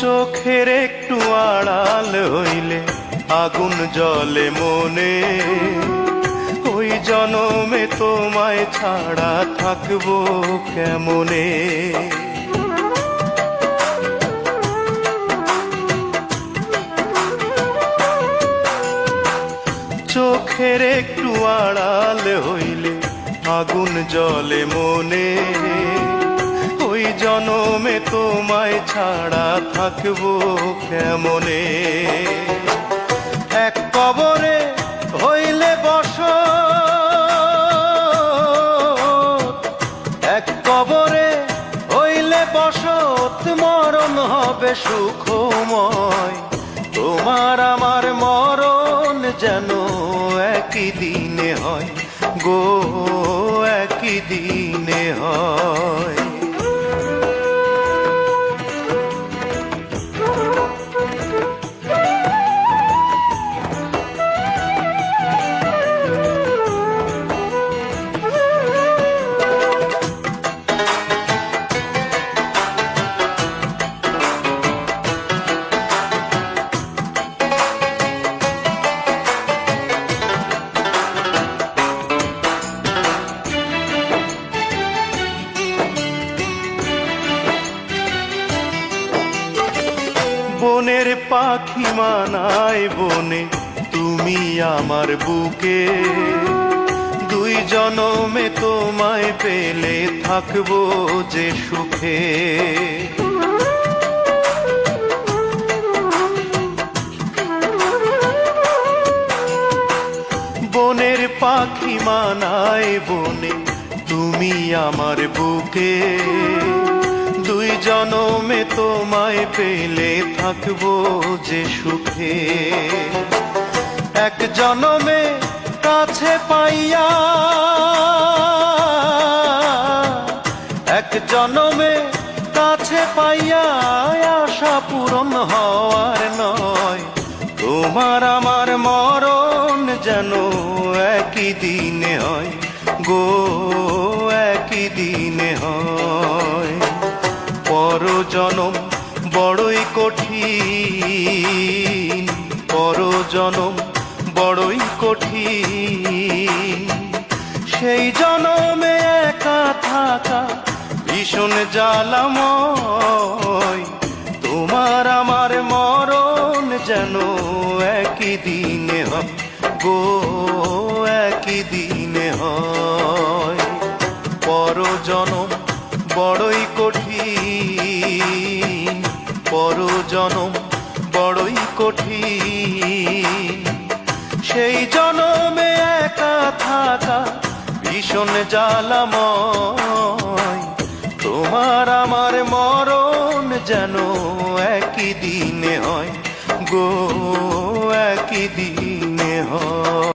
চোখের একটু আড়াল হইলে আগুন জ্বলে মনে, ওই জনমে তোমায় ছাড়া থাকবো কেমনে। চোখের একটু আড়াল হইলে আগুন জ্বলে মনে, ওই জনমে তোমায় ছাড়া থাকবো কেমনে। এক কবরে হইলে বসত, এক কবরে হইলে বসত, মরণ হবে সুখময়। তোমার আমার মরণ যেন একই দিনে হয় গো, একই দিনে হয়। বনের পাখি মানায় বনে, তুমি আমার বুকে, দুই জনমে তোমায় পেলে থাকবো যে সুখে। বনের পাখি মানায় বনে, তুমি আমার বুকে, দুই জনমে তোমায় পেলে থাকবো যে সুখে। এক জনমে কাছে পাইয়া, এক জনমে কাছে পাইয়া আশা পূরণ হওয়ার নয়। তোমার আমার মরণ যেন একই দিনে হয় গো, একই দিনে হয়। পরজনম বড়ই কঠিন, পরজনম বড়ই কঠিন, সেই জনমে একা থাকা ভীষণ জ্বালাময়। তোমার আমার মরণ যেন একই দিনে হয় গো, একই দিনে হয়। পরজনম বড়ই কঠিন, পরজনম বড়ই কঠিন, সেই জনমে একা থাকা ভীষণ জ্বালাময়। তোমার আমার মরণ যেন একই দিনে হয় গো, একই দিনে হয়।